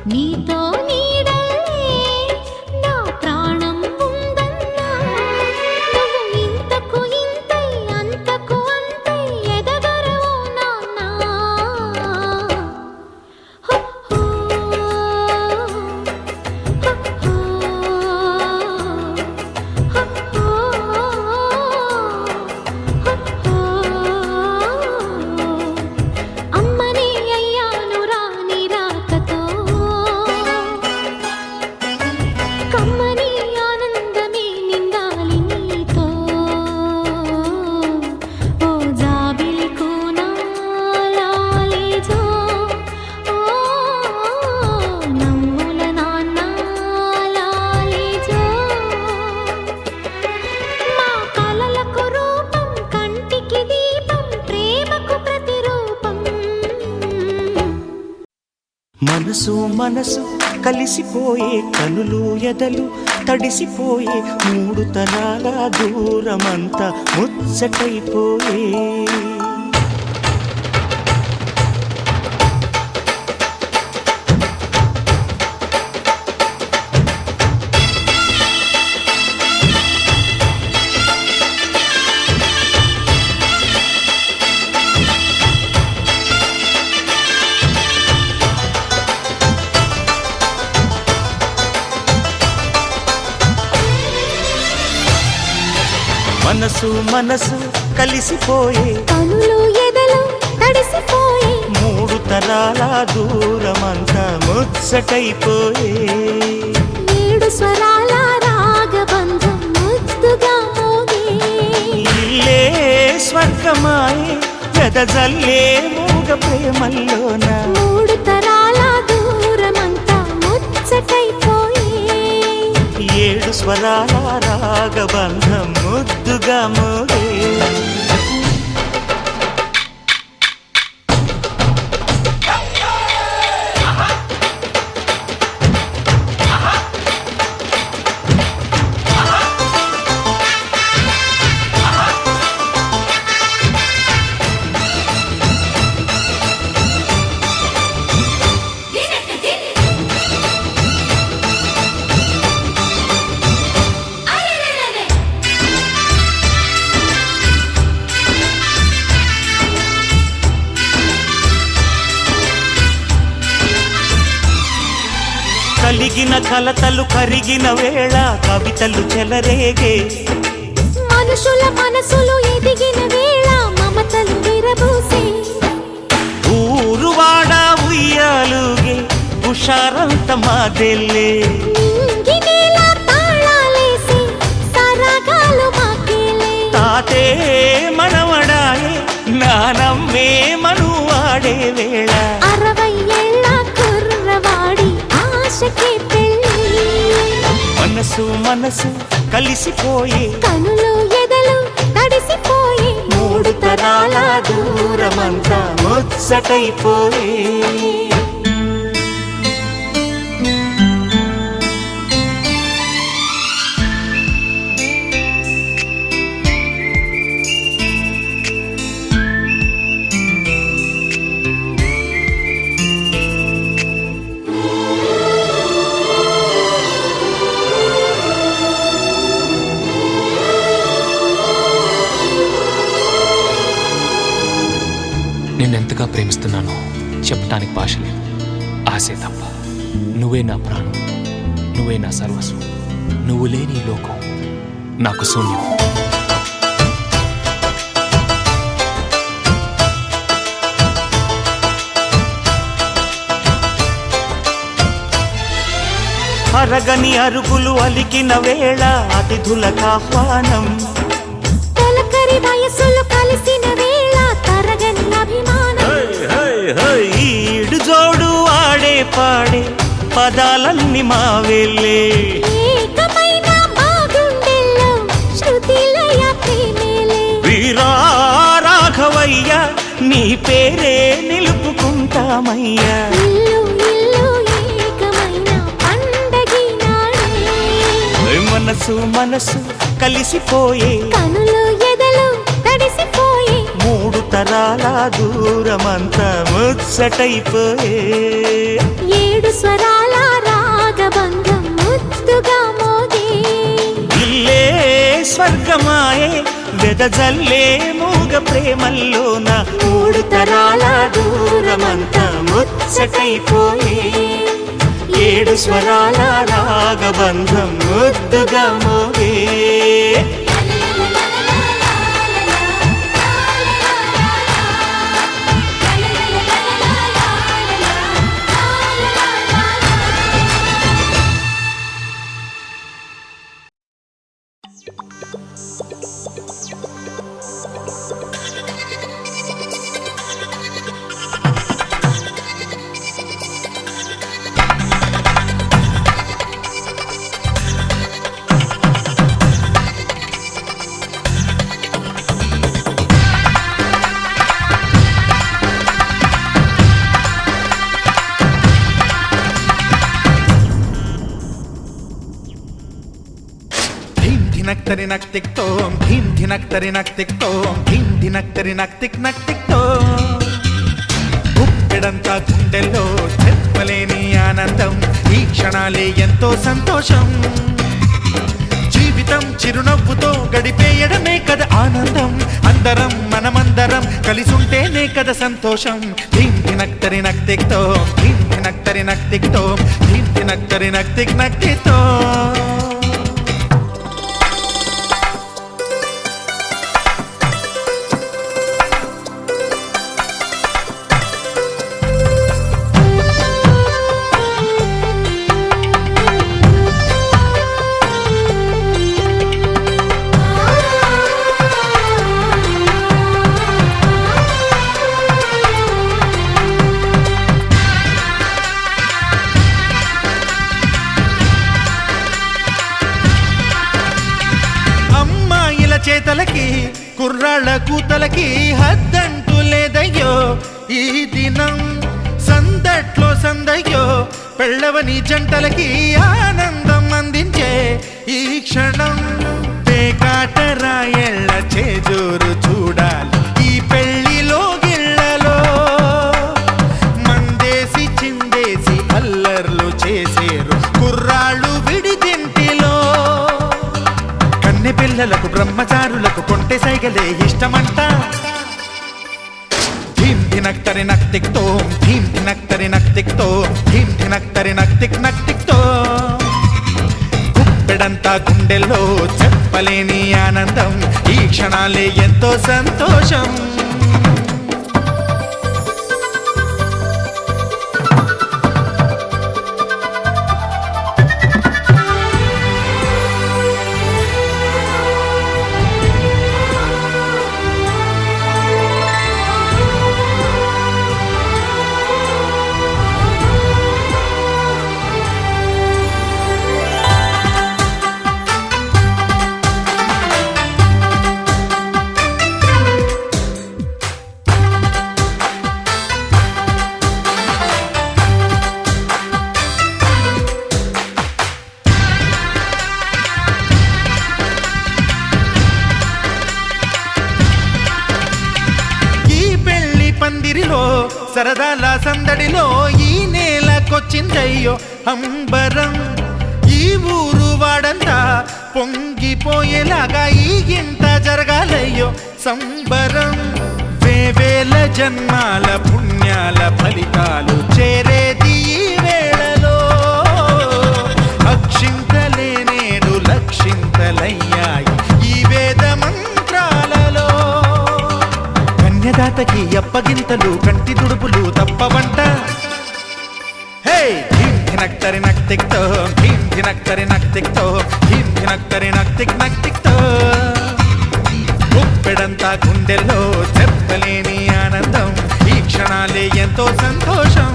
నీతో నీడలే నా ప్రాణం ఉందన్నా నువ్వు ఇంతకు ఇంతై అంతకు అంతై ఎదగరవు నాన్నా అమ్మనే అయ్యాను రాని రాకతో కమ్మని ఆనందమే నిండాలి నీతో ఓ జాబిలి కోనాలాలేజో ఓ నవ్వుల నాన్నాలాలేజో మా కలలకు రూపం కంటికి దీపం ప్రేమకు ప్రతిరూపం మనసు మనసు కలిసిపోయే కనులు ఎదలు తడిసిపోయే మూడు తరాల దూరమంతా ముచ్చటైపోయే మనసు మనసు కలిసిపోయే కనులు ఎదలు తడిసిపోయే మూడు తరాల దూరమంతా ముచ్చటైపోయే ఏడు స్వరాల రాగబంధం ముద్దుగా మోగే ఇల్లే స్వర్గమాయే ఎదజల్లే మూగ ప్రేమల్లోన మూడు తరాల దూరమంతా ముచ్చటైపోయే ఏడు స్వరాల రాగబంధం ముద్దుగా మోగే కలిగిన కలతలు కరిగిన వేళ కవితలు చెలరేగే మనుషుల మనసులు ఎదిగిన వేళ మమతలు విరబూసే ఊరువాడ ఉయ్యాలుగే హుషారంత మాదెల్లే నింగినేల తాళాలేసి సరాగాలు మాకేలే తాతే మనవడాయే నానమ్మే మనువాడే వేళ 60 ఏళ్ల కుర్రవాడి ఆశకే పెళ్ళి మనసు మనసు కలిసిపోయే కనులు ఎదలు తడిసిపోయే మూడు తరాల దూరమంతా ముచ్చటైపోయే నిన్నెంతగా ప్రేమిస్తున్నానో చెప్పటానికి భాష లేదు. ఆశే తప్ప. నువ్వే నా ప్రాణం, నువ్వే నా సర్వస్వం. నువ్వు లేని ఈ లోకం నాకు శూన్యం. అరగని అరుగులు అలికిన వేళ అతిథులకు ఆహ్వానం తొలకరి వయసులు కలిసిన వేళ తరగని అభిమానం ఈడు జోడు ఆడే పాడే పదాలన్నీ మావేలే ఏకమైన మా గుండెల్లో శృతిలయ ప్రేమేలే వీరా రాఘవయ్య నీ పేరే నిలుపుకుంటామయ్యా ఇల్లు ఇల్లు ఏకమైన పండగి నాడే మనసు మనసు కలిసిపోయే కనులు ఎదలు తడిసిపోయే మూడు తరాల దూరమంతా ముచ్చటైపోయే ఏడు స్వరాల వెదజల్లే మూగ ప్రేమల్లోన మూడు తరాల దూరమంతా ముచ్చటైపోయే ఏడు స్వరాల రాగబంధం ముద్దుగా మోగే ధినక్తరి నక్ టిక్ తోం ధీం ధినక్తరి నక్ టిక్ తోం ధీం ధినక్తరి నక్ టిక్ తోం గుప్పెడంతా గుండెల్లో చెప్పలేని ఆనందం ఈ క్షణాలే ఎంతో సంతోషం జీవితం చిరునవ్వుతో గడిపేయడమే కదా ఆనందం అందరం మనమందరం కలిసుంటేనే కదా సంతోషం ధీం ధినక్తరి నక్ టిక్ తోం ధీం ధినక్తరి నక్ టిక్ తోం ధీం ధినక్తరి నక్ టిక్ తోం చేతలకి కుర్రాళ్ళ కూతలకి హద్దంటూ లేదయ్యో ఈ దినం సందట్లో సందయ్యో పెళ్ళవని జంటలకి ఆనందం అందించే ఈ క్షణం పేకాటరాయళ్ళ చేజోరు చూడాలి ఈ పెళ్లిలో గిళ్ళలో మందేసి చిందేసి అల్లర్లు చేసేరు కుర్రాళ్ళు విడిదింటిలో పిల్లలకు బ్రహ్మచారులకు కొంటె సైగలే ఇష్టమంట ధీం ధినక్తరి నక్ టిక్ తోం ధీం ధినక్తరి నక్ టిక్ తోం ధీం ధినక్తరి నక్ టిక్ తోం గుప్పెడంతా గుండెల్లో చెప్పలేని ఆనందం ఈ క్షణాలే ఎంతో సంతోషం సరదాల సందడిలో ఈ నేలకొచ్చిందయ్యో అంబరం ఈ ఊరు వాడంతా పొంగిపోయేలాగా ఈ గింత జరగాలయ్యో సంబరం వేవేల జన్మాల పుణ్యాల ఫలితాలు చేరేది ఈ వేళలో అక్షింతలే నేడు లక్షింతలయ్యాయి ఈ వేద మంత్రాలలో కన్యదాతకి అప్పగింతలు కంటి దుడుపులు తప్పవంట హే ధీం ధినక్తరి నక్ టిక్ తోం ధీం ధినక్తరి నక్ టిక్ తోం ధీం ధినక్తరి నక్ టిక్ తోం గుప్పెడంతా గుండెల్లో చెప్పలేని ఆనందం ఈ క్షణాలే ఎంతో సంతోషం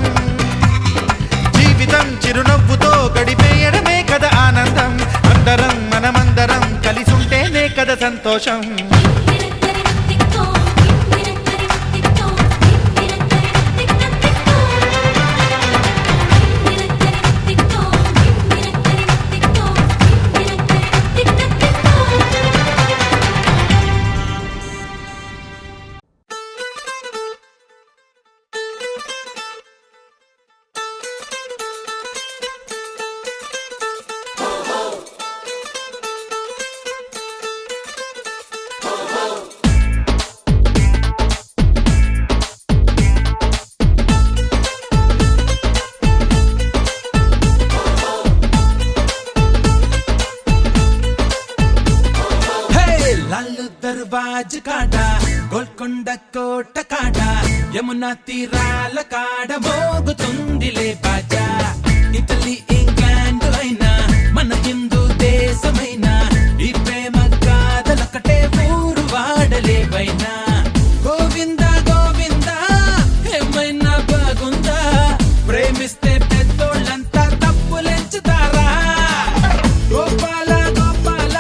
జీవితం చిరునవ్వుతో గడిపేయడమే కదా ఆనందం అందరం మనమందరం కలిసుంటేనే కదా సంతోషం దర్వాజ్ కాడ గోల్కొండ కోట కాడ యమునా తీరాల కాడ మోగుతుందిలే బాజా ఇటలీ ఇంగ్లాండ్ అయినా మన హిందూ దేశమైనా ఈ ప్రేమ కాదలొకటే ఊరు వాడలేవైనా గోవింద గోవింద ఏమైనా బాగుందా ప్రేమిస్తే పెద్దోళ్ళంతా తప్పులెంచుతారా గోపాల గోపాల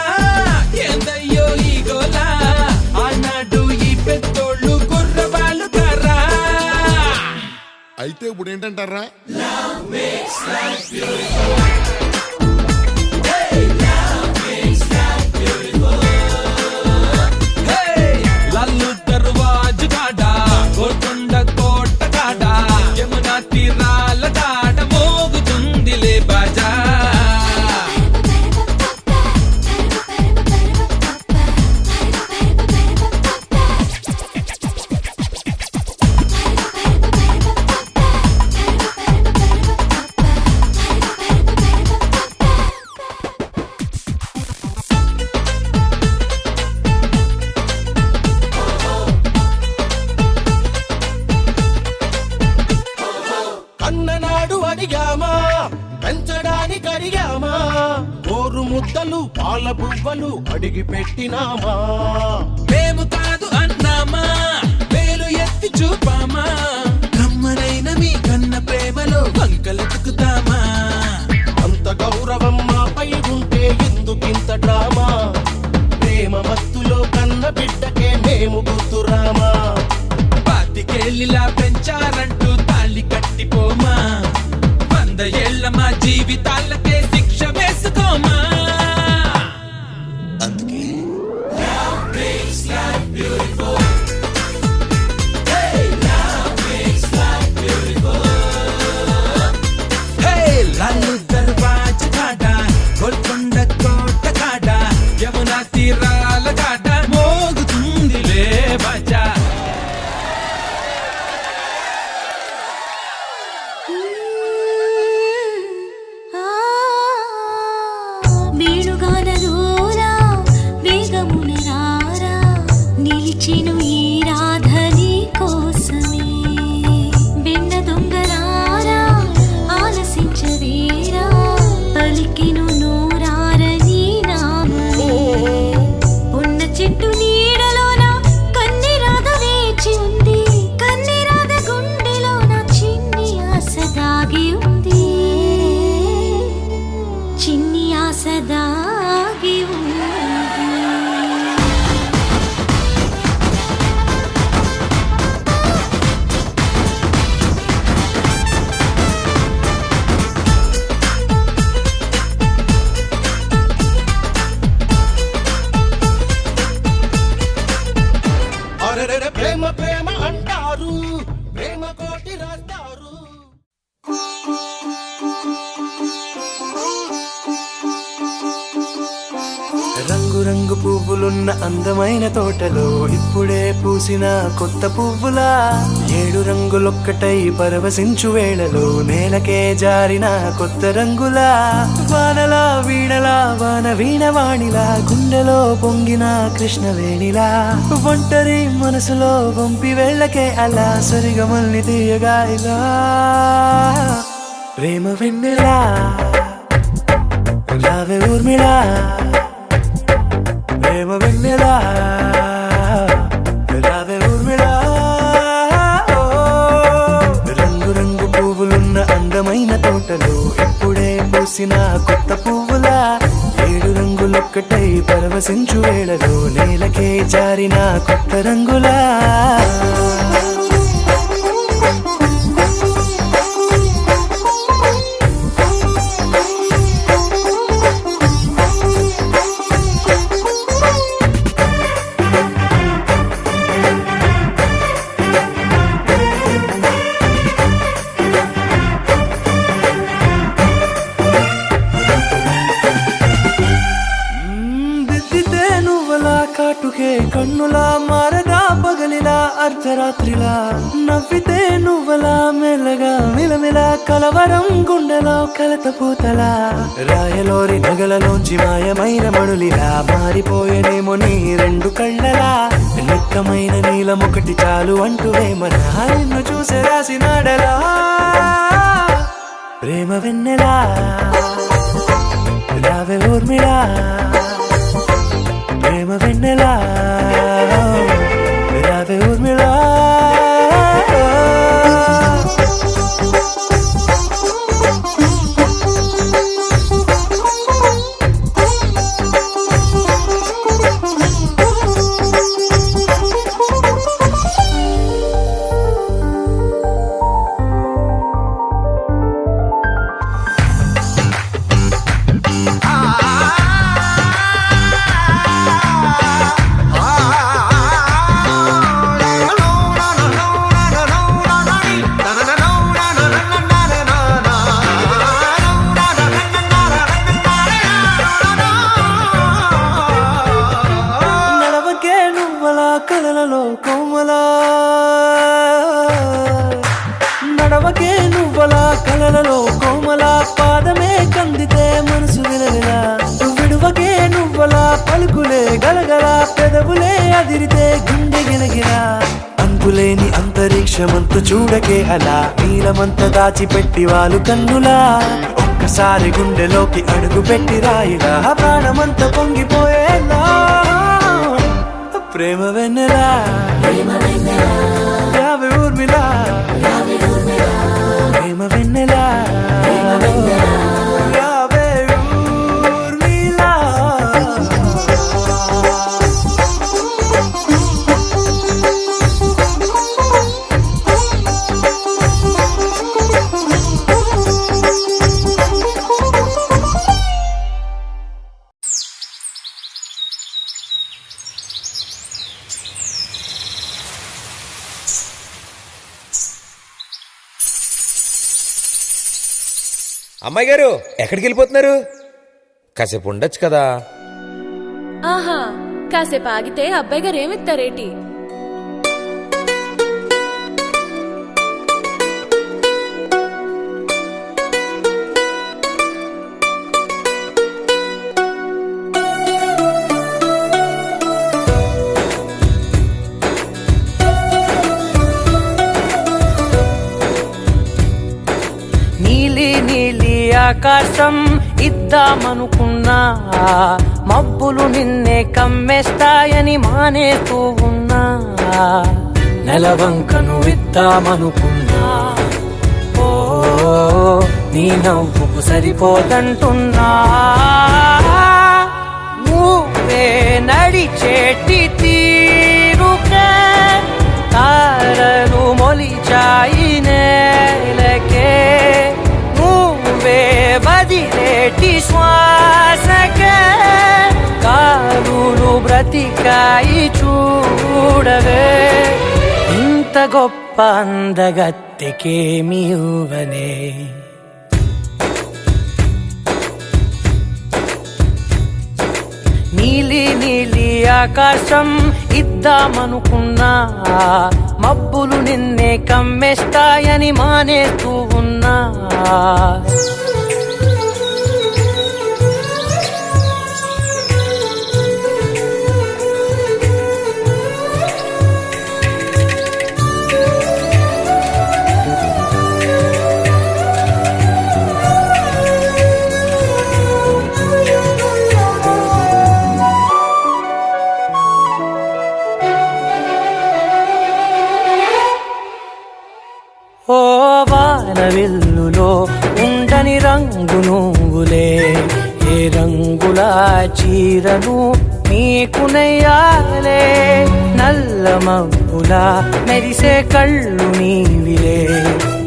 ఏందయ్యో ఈ గోలా ఆనాడు ఈ పెద్దోళ్ళు కుర్రవాళ్ళు కారా అయితే ఇప్పుడు ఏంటంటారా లల్లు దర్వాజ్ కాడ గోల్కొండ కోట కాడ యమునా తీరాల కాడ మోగుతుందిలే బాజా అన్ననాడు అడిగామా పెంచడానికి అడిగామా ఓరు ముద్దలు పాల బువ్వలు అడిగి పెట్టినామా మేము కాదు అన్నామా వేలు ఎత్తి చూపామా కమ్మనైన మీ కన్న ప్రేమలో వంకలెతుకుతామా అంత గౌరవం మాపై ఉంటే ఎందుకింత డ్రామా ప్రేమ మత్తులో కన్న బిడ్డకే మేము గుర్తురామా పాతికేళ్ళిలా పెంచారంటూ తాళి కట్టిపోమా 100 ఏళ్ల మా జీవితాలకే శిక్ష వేసుకోమా అందుకే లాలు దర్వాజ్ కాడ గోల్కొండ కోట కాడ యమునా తీరాల కాడ మోగుతుందిలే బాజా వేణుగానలోరా వేగమున రారా నిలిచెను ఈ రాధని కోసమే వెన్న దొంగరారా ఆలసించవేరా పలికెను నోరారని నామమే ఉన్న చెట్టు నీడలోన కన్నెరాధ వేచి ఉంది కన్నెరాధ గుండెలోన చిన్ని ఆశ దాగి ఉంది చిన్ని ఆశ దాగి ఉంది అరెరెరె ప్రేమ ప్రేమ అంటారు ప్రేమ కోటి రాస్తారు రంగు రంగు పువ్వులున్న అందమైన తోటలో ఇప్పుడే పూసిన కొత్త పువ్వులా 7 రంగులొక్కటై పరవశించు వేళలో నేలకే జారిన కొత్త రంగులా వానలా వీణలా వాన వీణవాణిలా గుండెలో పొంగిన కృష్ణవేణిలా ఒంటరి మనసులో వంపి వెళ్ళకే అలా సరిగమల్ని తీయగా ఇలా ప్రేమ వెన్నెలా రావే ఊర్మిళా ప్రేమ వెన్నెలా రావే ఊర్మిళా రంగు రంగు పువ్వులున్న అందమైన తోటలో ఇప్పుడే పూసిన కొత్త పువ్వులా 7 రంగులొక్కటై పరవశించు వేళలో నేలకే జారిన కొత్త రంగులా కాటుకే కన్నులా మారగా పగలిలా అర్ధరాత్రిలా నవ్వితే నువ్వలా మెల్లగా మిలమే కదిలా కలవరం గుండెలో కలత పూతలా రాయలోరి నగలలోంచి మాయమైన మణులిలా మారిపోయేనేమో నీ రెండు కళ్ళలా నిక్కమైన నీలమొకటి చాలు అంటూ వేమనా నిన్ను చూసే రాసినాడలా ప్రేమ వెన్నెలా రావే ఊర్మిళా ప్రేమ వెన్నెలా రావే ఊర్మిళా కలలలో కోమలా నడవకే నువ్వలా కలలలో కోమలా పాదమే కందితే మనసు విలవిలా విడువకే నువ్వలా పలుకులే గలగల పెదవులే అదిరితే గుండె గిలగిలా అంతులేని అంతరిక్షమంతు చూడకే అలా నీలమంత దాచిపెట్టి వాళ్ళు కన్నులా ఒక్కసారి గుండెలోకి అడుగు పెట్టి రాయిలా ప్రాణమంత పొంగిపోయేలా ప్రేమ వెన్నెలా రావే ఊర్మిళా ప్రేమ వెన్నెలా రావే ఊర్మిళా అమ్మాయి గారు ఎక్కడికి వెళ్ళిపోతున్నారు? కాసేపు ఉండొచ్చు కదా. ఆహా, కాసేపు ఆగితే అబ్బాయి గారు ఏమిస్తారేటి? ఆకాశం ఇద్దామనుకున్నా మబ్బులు నిన్నే కమ్మేస్తాయని మానేస్తూ ఉన్నా నెలవంకను ఇద్దామనుకున్నా ఓ నీ నవ్వుకు సరిపోదంటున్నా నువ్వే నడిచేటి తీరుకే తారలు మొలిచాయి నేలకే వదిలేటి శ్వాసకే కారులు బ్రతికాయి చూడవే ఇంత గొప్ప అందగత్తెకేమి ఇవ్వనే నీలి నీలి ఆకాశం ఇద్దామనుకున్నా మబ్బులు నిన్నే కమ్మేస్తాయని మానేస్తూ ఉన్నా ఓ వానవిల్లులో ఉండని రంగు నువ్వులే ఏ రంగుల చీరను నీకు నెయ్యాలే నల్ల మబ్బుల మెరిసే కళ్ళు నీవిలే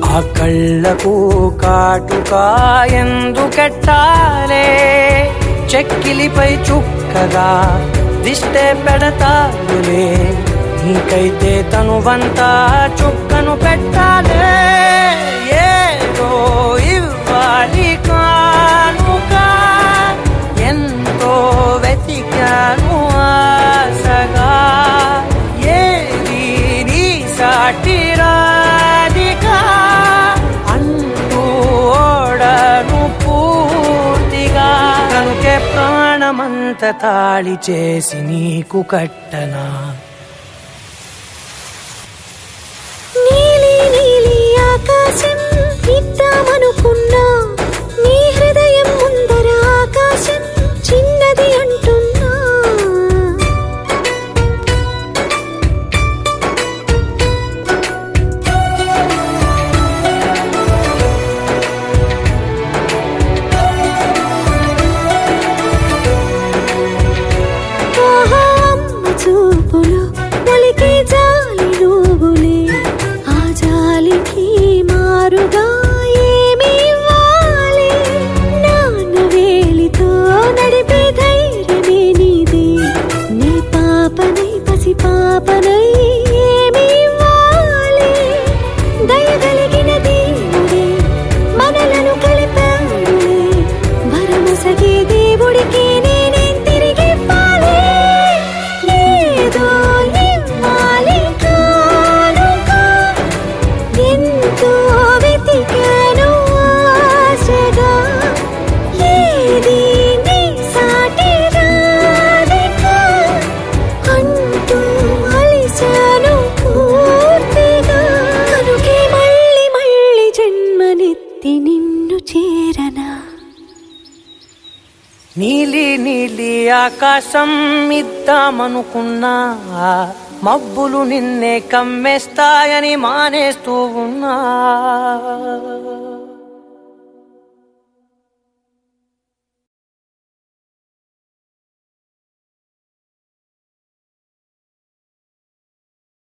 ఆ కళ్ళకు కాటుకా ఎందుకెట్టాలే చెక్కిలిపై చుక్కగా దిష్టే పెడతావులే నీకైతే తనువంతా చుక్కను పెట్టాలే ఏదో ఇవ్వాలి కానుక ఎంతో వెతికాను ఆశగా ఏది నీ సాటి రాధిక అంత ప్రాణమంత తాళి చేసి నీకు కట్టనా నీలి నీలి ఆకాశం ఇద్దామనుకున్నా నీ హృదయం ముందర ఆకాశం చిన్నది అంటున్నా ఆహా, అమ్మ చూపులో ఒలికి జాలి నువ్వులే ఆ జాలికి మారుగా ఏమి ఇవ్వాలి నాన్న వేలితో నడిపే ధైర్యమే నీదే నీ పాపనై పసి పాపనై ఏమి ఇవ్వాలి దయగలిగిన దేవుడే మనలను కలిపాడులే భరమసగే దేవుడికి నేనేం తిరిగి ఇవ్వాలి ఏదో ఇవ్వాలి కానుక ఎంతో వెతికాను ఆశగా ఏది నీ సాటి రాధిక అంటూ అలిశాను పూర్తిగా కనుకే మళ్ళీ మళ్ళీ జన్మనెత్తి నిన్ను చేరనా నీలి నీలి ఆకాశం ఇద్దామనుకున్నా మబ్బులు నిన్నే కమ్మేస్తాయని మానేస్తూ ఉన్నా